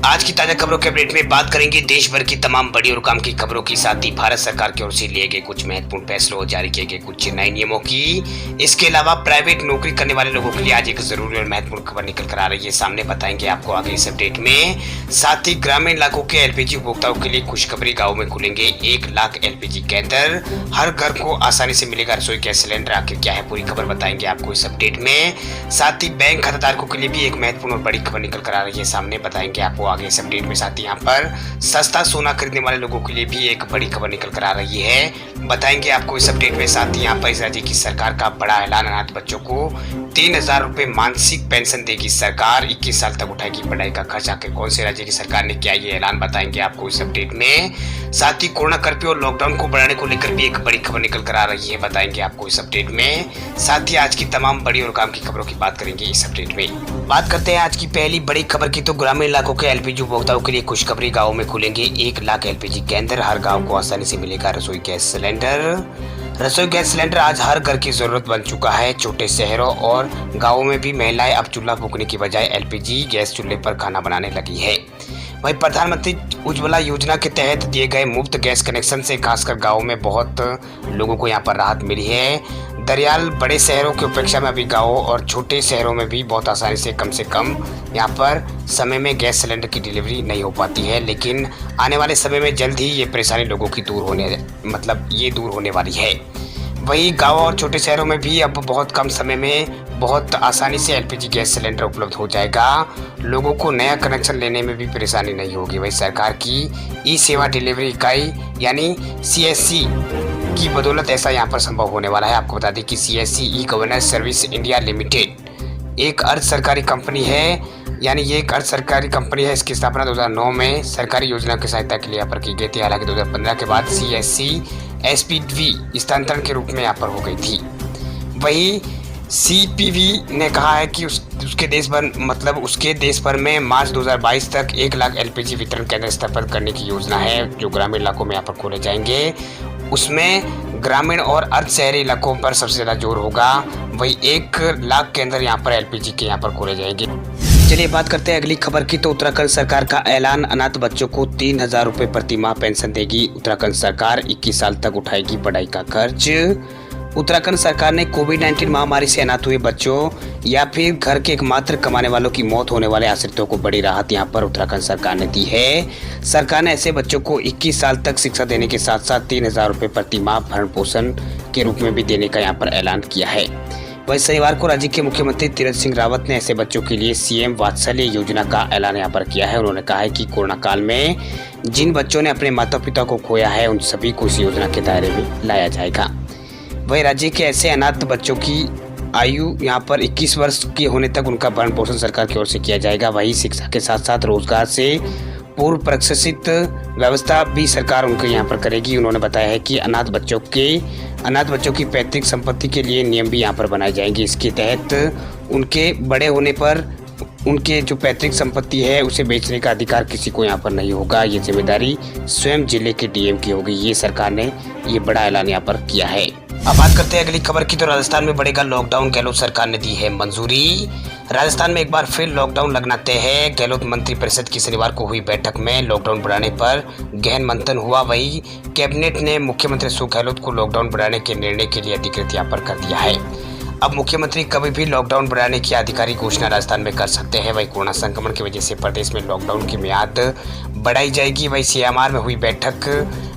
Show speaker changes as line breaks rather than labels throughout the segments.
आज की ताजा खबरों के अपडेट में बात करेंगे देश भर की तमाम बड़ी और काम की खबरों की, साथ ही भारत सरकार की ओर से लिए गए कुछ महत्वपूर्ण फैसलों और जारी किए गए कुछ नए नियमों की। इसके अलावा प्राइवेट नौकरी करने वाले लोगों के लिए आज एक जरूरी और महत्वपूर्ण खबर निकल कर आ रही है, सामने बताएंगे आपको आगे इस अपडेट में। साथ ही ग्रामीण इलाकों के एलपीजी उपभोक्ताओं के लिए खुशखबरी, गाँव में खुलेंगे 1 लाख एलपीजी केंद्र, हर घर को आसानी से मिलेगा रसोई गैस सिलेंडर। आखिर क्या है पूरी खबर बताएंगे आपको इस अपडेट में। साथ ही बैंक खाताधारकों के लिए भी एक महत्वपूर्ण और बड़ी खबर निकल कर आ रही है, सामने बताएंगे आपको आगे इस अपडेट में। साथ ही यहाँ पर सस्ता सोना खरीदने वाले लोगों के लिए भी एक बड़ी खबर निकल कर आ रही है, बताएंगे आपको इस अपडेट में। साथ ही यहाँ पर इस राज्य की सरकार का बड़ा ऐलान, अनाथ बच्चों को 3000 रुपए मानसिक पेंशन देगी सरकार, 21 साल तक उठाएगी पढ़ाई का खर्च। आखिर कौन से राज्य की सरकार ने किया ये ऐलान, बताएंगे आपको इस अपडेट में। साथ ही कोरोना कर्फ्यू और लॉकडाउन को बढ़ाने को लेकर भी एक बड़ी खबर निकल कर आ रही है, बताएंगे आपको इस अपडेट में। साथ ही आज की तमाम बड़ी और काम की खबरों की बात करेंगे इस अपडेट में। बात करते हैं आज की पहली बड़ी खबर की, तो ग्रामीण इलाकों के एलपीजी उपभोक्ताओं के लिए खुशखबरी, गाँव में खुलेंगे 1 लाख एलपीजी केंद्र, हर गाँव को आसानी से मिलेगा रसोई गैस सिलेंडर। रसोई गैस सिलेंडर आज हर घर की जरूरत बन चुका है। छोटे शहरों और गांवों में भी महिलाएं अब चूल्हा फूकने की बजाय एलपीजी गैस चूल्हे पर खाना बनाने लगी है। वहीं प्रधानमंत्री उज्ज्वला योजना के तहत दिए गए मुफ्त गैस कनेक्शन से खासकर गांवों में बहुत लोगों को यहां पर राहत मिली है। दरअसल बड़े शहरों की अपेक्षा में अभी गांवों और छोटे शहरों में भी बहुत आसानी से कम यहां पर समय में गैस सिलेंडर की डिलीवरी नहीं हो पाती है, लेकिन आने वाले समय में जल्द ही ये परेशानी लोगों की दूर होने वाली है। वहीं गाँव और छोटे शहरों में भी अब बहुत कम समय में बहुत आसानी से एलपीजी गैस सिलेंडर उपलब्ध हो जाएगा। लोगों को नया कनेक्शन लेने में भी परेशानी नहीं होगी। वहीं सरकार की ई सेवा डिलीवरी इकाई यानी सीएससी की बदौलत ऐसा यहाँ पर संभव होने वाला है। आपको बता दें कि CSC e governance service India limited एक अर्ध सरकारी कंपनी है, यानी ये एक अर्ध सरकारी कंपनी है। इसकी स्थापना 2009 में सरकारी योजना की सहायता के लिए यहाँ पर की गई थी। हालांकि 2015 के बाद सीएससी एसपीवी स्थानांतरण के रूप में यहाँ पर हो गई थी। वही सीपीवी ने कहा है कि उसके देश भर में मार्च 2022 तक 1 लाख एलपीजी वितरण केंद्र स्थापित करने की योजना है, जो ग्रामीण इलाकों में यहाँ पर खोले जाएंगे। उसमें ग्रामीण और अर्ध शहरी इलाकों पर सबसे ज़्यादा जोर होगा। वही 1 लाख केंद्र यहाँ पर एलपीजी के यहाँ पर खोले जाएंगे। चलिए बात करते हैं अगली खबर की, तो उत्तराखंड सरकार का ऐलान, अनाथ बच्चों को 3000 रुपए प्रति माह पेंशन देगी उत्तराखंड सरकार, 21 साल तक उठाएगी पढ़ाई का खर्च। उत्तराखंड सरकार ने कोविड-19 महामारी से अनाथ हुए बच्चों या फिर घर के एकमात्र कमाने वालों की मौत होने वाले आश्रितों को बड़ी राहत यहां पर उत्तराखंड सरकार ने दी है। सरकार ने ऐसे बच्चों को 21 साल तक शिक्षा देने के साथ साथ 3000 रुपए प्रति माह भरण पोषण के रूप में भी देने का यहाँ पर ऐलान किया है। वहीं शनिवार को राज्य के मुख्यमंत्री तीरथ सिंह रावत ने ऐसे बच्चों के लिए सीएम वात्सल्य योजना का ऐलान यहाँ पर किया है। उन्होंने कहा है कि कोरोना काल में जिन बच्चों ने अपने माता पिता को खोया है, उन सभी को इस योजना के दायरे में लाया जाएगा। वहीं राज्य के ऐसे अनाथ बच्चों की आयु यहाँ पर 21 वर्ष की होने तक उनका भरण पोषण सरकार की ओर से किया जाएगा। वहीं शिक्षा के साथ साथ रोजगार से पूर्व प्रशिक्षित व्यवस्था भी सरकार उनके यहाँ पर करेगी। उन्होंने बताया है कि अनाथ बच्चों की पैतृक संपत्ति के लिए नियम भी यहाँ पर बनाए जाएंगे। इसके तहत उनके बड़े होने पर उनके जो पैतृक संपत्ति है उसे बेचने का अधिकार किसी को यहाँ पर नहीं होगा। ये जिम्मेदारी स्वयं जिले के डीएम की होगी। ये सरकार ने ये बड़ा ऐलान यहाँ पर किया है। अब बात करते हैं अगली खबर की, तो राजस्थान में बढ़ेगा लॉकडाउन, गहलोत सरकार ने दी है मंजूरी। राजस्थान में एक बार फिर लॉकडाउन लगना तय है। गहलोत मंत्री परिषद की शनिवार को हुई बैठक में लॉकडाउन बढ़ाने पर गहन मंथन हुआ। वही कैबिनेट ने मुख्यमंत्री अशोक गहलोत को लॉकडाउन बढ़ाने के निर्णय के लिए अधिकृत यहाँ पर कर दिया है। अब मुख्यमंत्री कभी भी लॉकडाउन बढ़ाने की आधिकारिक घोषणा राजस्थान में कर सकते हैं। वही कोरोना संक्रमण की वजह से प्रदेश में लॉकडाउन की मियाद बढ़ाई जाएगी। वही सीएमआर में हुई बैठक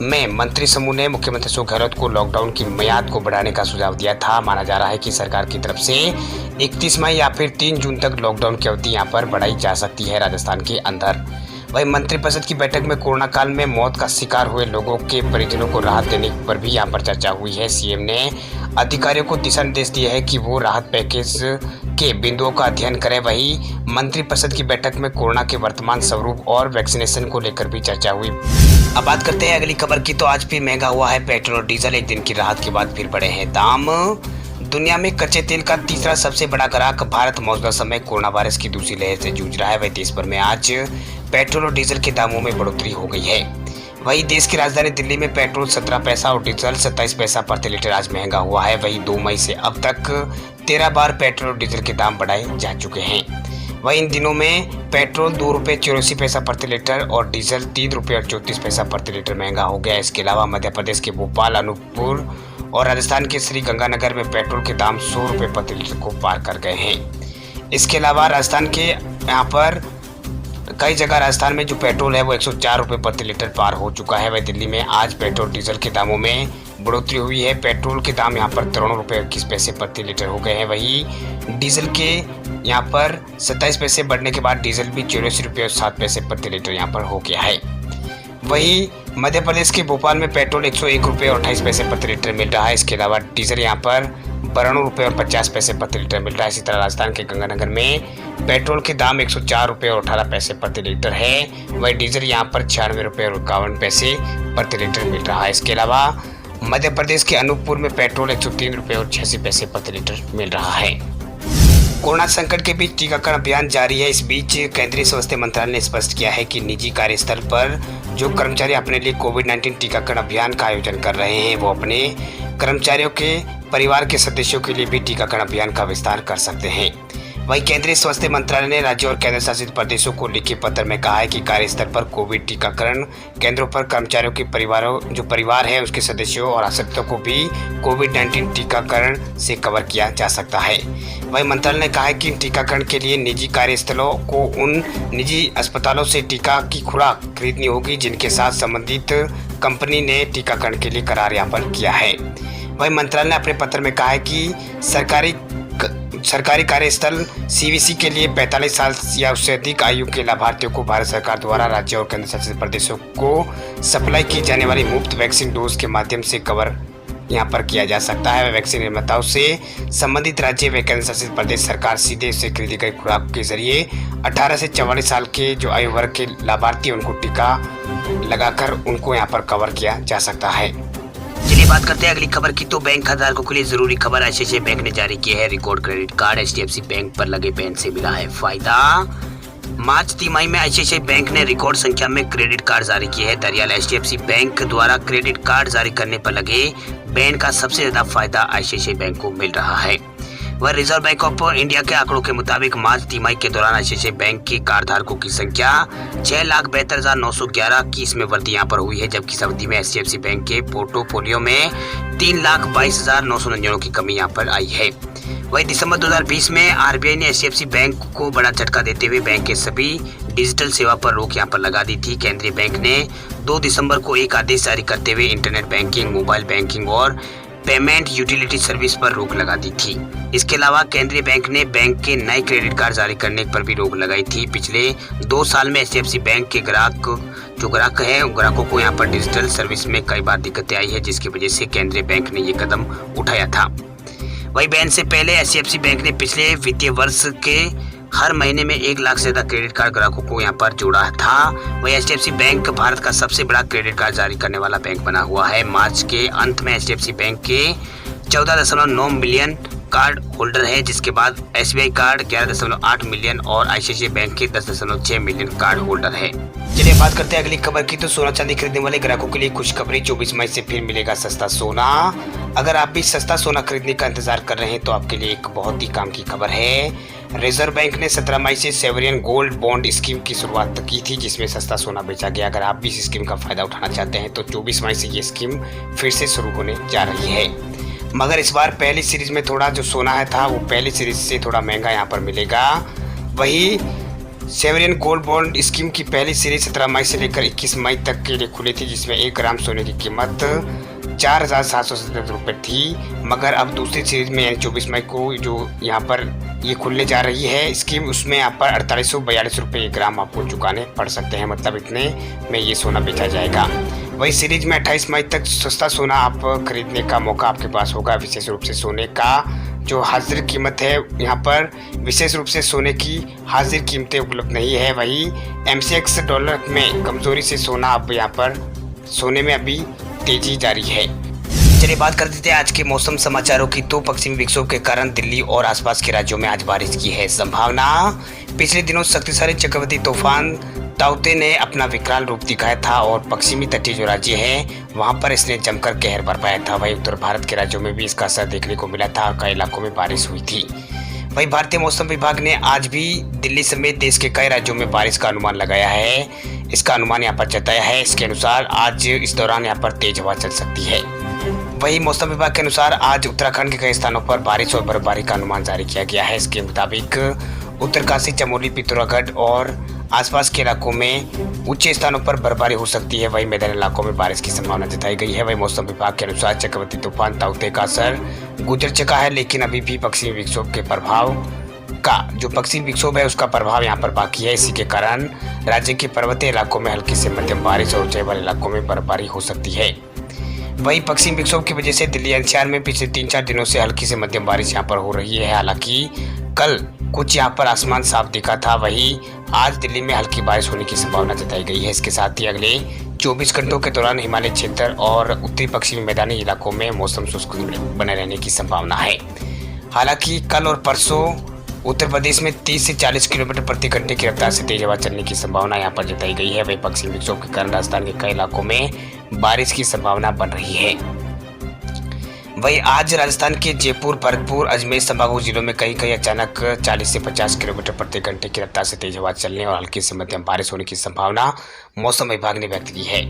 में मंत्री समूह ने मुख्यमंत्री अशोक गहलोत को लॉकडाउन की मियाद को बढ़ाने का सुझाव दिया था। माना जा रहा है कि सरकार की तरफ से 31 मई या फिर 3 जून तक लॉकडाउन की अवधि यहाँ पर बढ़ाई जा सकती है राजस्थान के अंदर। वहीं मंत्रिपरिषद की बैठक में कोरोना काल में मौत का शिकार हुए लोगों के परिजनों को राहत देने पर भी यहाँ पर चर्चा हुई है। सीएम ने अधिकारियों को दिशा निर्देश दिए हैं कि वो राहत पैकेज के बिंदुओं का अध्ययन करें। वहीं मंत्रिपरिषद की बैठक में कोरोना के वर्तमान स्वरूप और वैक्सीनेशन को लेकर भी चर्चा हुई। अब बात करते हैं अगली खबर की, तो आज फिर महंगा हुआ है पेट्रोल और डीजल। एक दिन की राहत के बाद फिर बढ़े हैं दाम। दुनिया में कच्चे तेल का तीसरा सबसे बड़ा ग्राहक भारत मौजूदा समय कोरोना वायरस की दूसरी लहर से जूझ रहा है। वही देश भर में आज पेट्रोल और डीजल के दामों में बढ़ोतरी हो गई है। वहीं देश की राजधानी दिल्ली में पेट्रोल 17 पैसा और डीजल 27 पैसा प्रति लीटर आज महंगा हुआ है। वहीं 2 मई से अब तक 13 बार पेट्रोल और डीजल के दाम बढ़ाए जा चुके हैं। वहीं इन दिनों में पेट्रोल ₹2.84 प्रति लीटर और डीजल ₹3.34 प्रति लीटर महंगा हो गया। इसके अलावा मध्य प्रदेश के भोपाल, अनूपपुर और राजस्थान के श्री गंगानगर में पेट्रोल के दाम ₹100 प्रति लीटर को पार कर गए हैं। इसके अलावा राजस्थान के यहाँ पर कई जगह राजस्थान में जो पेट्रोल है वो ₹104 प्रति लीटर पार हो चुका है। वही दिल्ली में आज पेट्रोल डीजल के दामों में बढ़ोतरी हुई है। पेट्रोल के दाम यहाँ पर ₹53.21 प्रति लीटर हो गए हैं। वही डीजल के यहाँ पर 27 पैसे बढ़ने के बाद डीजल भी ₹84.07 प्रति लीटर यहाँ पर हो गया है। वही मध्य प्रदेश के भोपाल में पेट्रोल ₹101.28 प्रति लीटर मिल रहा है। इसके अलावा डीजल यहाँ पर ₹92.50 प्रति लीटर मिल रहा है। इसी तरह राजस्थान के गंगानगर में पेट्रोल के दाम ₹104.18 प्रति लीटर है। वही डीजल यहाँ पर ₹96.51 प्रति लीटर मिल रहा है। इसके अलावा मध्य प्रदेश के अनूपपुर में पेट्रोल ₹103.86 प्रति लीटर मिल रहा है। कोरोना संकट के बीच टीकाकरण अभियान जारी है। इस बीच केंद्रीय स्वास्थ्य मंत्रालय ने स्पष्ट किया है कि निजी कार्यस्थल पर जो कर्मचारी अपने लिए कोविड-19 टीकाकरण अभियान का आयोजन कर रहे हैं वो अपने कर्मचारियों के परिवार के सदस्यों के लिए भी टीकाकरण अभियान का विस्तार कर सकते हैं। वहीं केंद्रीय स्वास्थ्य मंत्रालय ने राज्यों और केंद्र शासित प्रदेशों को लिखे पत्र में कहा है कि कार्यस्थल पर कोविड टीकाकरण केंद्रों पर कर्मचारियों के परिवार है उसके सदस्यों और आश्रितों को भी कोविड-19 टीकाकरण से कवर किया जा सकता है। वहीं मंत्रालय ने कहा है कि टीकाकरण के लिए निजी कार्यस्थलों को उन निजी अस्पतालों से टीका की खुराक खरीदनी होगी जिनके साथ संबंधित कंपनी ने टीकाकरण के लिए करार यहाँ पर किया है। वहीं मंत्रालय ने अपने पत्र में कहा है कि सरकारी कार्यस्थल सीवीसी के लिए 45 साल या उससे अधिक आयु के लाभार्थियों को भारत सरकार द्वारा राज्य और केंद्र शासित प्रदेशों को सप्लाई की जाने वाली मुफ्त वैक्सीन डोज के माध्यम से कवर यहाँ पर किया जा सकता है। वैक्सीन निर्माताओं से संबंधित राज्य व केंद्र शासित प्रदेश सरकार सीधे उससे खरीदी गई खुराक के जरिए 18 से 44 साल के जो आयु वर्ग के लाभार्थी उनको टीका लगाकर उनको यहाँ पर कवर किया जा सकता है।
चलिए बात करते हैं अगली खबर की। तो बैंक खाताधारकों के लिए जरूरी खबर, आईसीआईसीआई बैंक ने जारी किया है record credit card. HDFC bank पर लगे बैन से मिला है फायदा। मार्च तिमाही में आईसीआईसीआई बैंक ने रिकॉर्ड संख्या में क्रेडिट कार्ड जारी किए हैं। दरअसल एचडीएफसी बैंक द्वारा क्रेडिट कार्ड जारी करने पर लगे बैन का सबसे ज्यादा फायदा आईसीआईसीआई बैंक को मिल रहा है। वह रिजर्व बैंक ऑफ इंडिया के आंकड़ों के मुताबिक मार्च तिमाही के दौरान आईसीआईसीआई बैंक के कार्डधारकों की संख्या 6,72,911 की इसमें वृद्धि यहाँ पर हुई है, जबकि इस अवधि में एचडीएफसी बैंक के पोर्टफोलियो में 3,22,999 की कमी यहाँ पर आई है। वही दिसंबर 2020 में आरबीआई ने एचडीएफसी बैंक को बड़ा झटका देते हुए बैंक के सभी डिजिटल सेवा पर रोक यहाँ पर लगा दी थी। केंद्रीय बैंक ने 2 दिसंबर को एक आदेश जारी करते हुए इंटरनेट बैंकिंग, मोबाइल बैंकिंग और पेमेंट यूटिलिटी सर्विस पर रोक लगा दी थी। इसके अलावा केंद्रीय बैंक ने बैंक के नए क्रेडिट कार्ड जारी करने पर भी रोक लगाई थी। पिछले 2 साल में एचडीएफसी बैंक के ग्राहकों को यहाँ पर डिजिटल सर्विस में कई बार दिक्कतें आई है, जिसकी वजह से केंद्रीय बैंक ने ये कदम उठाया था। वही बैन से पहले एचडीएफसी बैंक ने पिछले वित्तीय वर्ष के हर महीने में 1 लाख से ज्यादा क्रेडिट कार्ड ग्राहकों को यहाँ पर जोड़ा था। वही एचडीएफसी बैंक भारत का सबसे बड़ा क्रेडिट कार्ड जारी करने वाला बैंक बना हुआ है। मार्च के अंत में एचडीएफसी बैंक के 14.9 मिलियन कार्ड होल्डर है, जिसके बाद एसबीआई कार्ड 11.8 मिलियन और आईसीआईसीआई बैंक के 10.6 मिलियन कार्ड होल्डर है।
चलिए बात करते हैं अगली खबर की। तो सोना चांदी खरीदने वाले ग्राहकों के लिए खुशखबरी, 24 मई से फिर मिलेगा सस्ता सोना। अगर आप भी सस्ता सोना खरीदने का इंतजार कर रहे हैं तो आपके लिए एक बहुत ही काम की खबर है। रिजर्व बैंक ने 17 मई से सेवरियन गोल्ड बॉन्ड स्कीम की शुरुआत की थी, जिसमें सस्ता सोना बेचा गया। अगर आप भी इस स्कीम का फायदा उठाना चाहते हैं तो 24 मई से ये स्कीम फिर से शुरू होने जा रही है, मगर इस बार पहली सीरीज में थोड़ा जो सोना है था वो पहली सीरीज से थोड़ा महंगा यहाँ पर मिलेगा। वही सेवरियन गोल्ड बॉन्ड स्कीम की पहली सीरीज 17 मई से लेकर 21 मई तक के लिए खुली थी, जिसमें 1 ग्राम सोने की कीमत 4,777 रुपये थी। मगर अब दूसरी सीरीज में यानी 24 मई को जो यहाँ पर ये खुलने जा रही है स्कीम, उसमें यहाँ पर 4842 रुपये 1 ग्राम आपको चुकाने पड़ सकते हैं। मतलब इतने में ये सोना बेचा जाएगा। वही सीरीज में 28 मई तक सस्ता सोना आप खरीदने का मौका आपके पास होगा। विशेष रूप से सोने का जो हाजिर कीमत है, यहाँ पर विशेष रूप से सोने की हाजिर कीमतें उपलब्ध नहीं है। वही एमसीएक्स डॉलर में कमजोरी से सोना अब यहाँ पर सोने में अभी तेजी जारी है।
चलिए बात कर देते हैं आज के मौसम समाचारों की। तो पश्चिमी विक्षोभ के कारण दिल्ली और आसपास के राज्यों में आज बारिश की है संभावना। पिछले दिनों शक्तिशाली चक्रवाती तूफान ताउते ने अपना विकराल रूप दिखाया था और पश्चिमी तटीय जो राज्य है वहां पर इसने जमकर कहर बरपाया था। वहीं उत्तर भारत के राज्यों में भी इसका असर देखने को मिला था और कई इलाकों में बारिश हुई थी।
वहीं भारतीय मौसम विभाग ने आज भी दिल्ली समेत देश के कई राज्यों में बारिश का अनुमान लगाया है। इसका अनुमान यहाँ पर जताया है। इसके अनुसार आज इस दौरान यहाँ पर तेज हवा चल सकती है। वहीं मौसम विभाग के अनुसार आज उत्तराखंड के कई स्थानों पर बारिश और बर्फबारी का अनुमान जारी किया गया है। इसके मुताबिक उत्तरकाशी, चमोली, पिथौरागढ़ और आसपास के इलाकों में ऊंचे स्थानों पर बर्फबारी हो सकती है। वहीं मैदानी इलाकों में बारिश की संभावना जताई गई है। वहीं मौसम विभाग के अनुसार चक्रवाती तूफान ताउते का असर गुजर चुका है, लेकिन अभी भी पश्चिमी विक्षोभ के प्रभाव का जो पश्चिमी विक्षोभ है उसका प्रभाव यहाँ पर बाकी है। इसी के कारण राज्य के पर्वतीय इलाकों में हल्की से मध्यम बारिश और ऊंचाई वाले इलाकों में बर्फबारी हो सकती है। वहीं पश्चिमी विक्षोभ की वजह से दिल्ली एनसीआर में पिछले 3-4 दिनों से हल्की से मध्यम बारिश यहाँ पर हो रही है। हालांकि कल कुछ यहाँ पर आसमान साफ दिखा था, वहीं आज दिल्ली में हल्की बारिश होने की संभावना जताई गई है। इसके साथ ही अगले 24 घंटों के दौरान हिमालय क्षेत्र और उत्तरी पश्चिमी मैदानी इलाकों में मौसम शुष्क बने रहने की संभावना है। हालांकि कल और परसों उत्तर प्रदेश में 30 से 40 किलोमीटर प्रति घंटे की रफ्तार से तेज हवा चलने की संभावना यहाँ पर जताई गई है। वहीं पश्चिमी विक्षोभ के कारण राजस्थान के कई इलाकों में बारिश की संभावना बन रही है। वहीं आज राजस्थान के जयपुर, भरतपुर, अजमेर संभागों जिलों में कहीं कहीं अचानक 40 से 50 किलोमीटर प्रति घंटे की रफ्तार से तेज हवा चलने और हल्की से मध्यम बारिश होने की संभावना मौसम विभाग ने व्यक्त की है।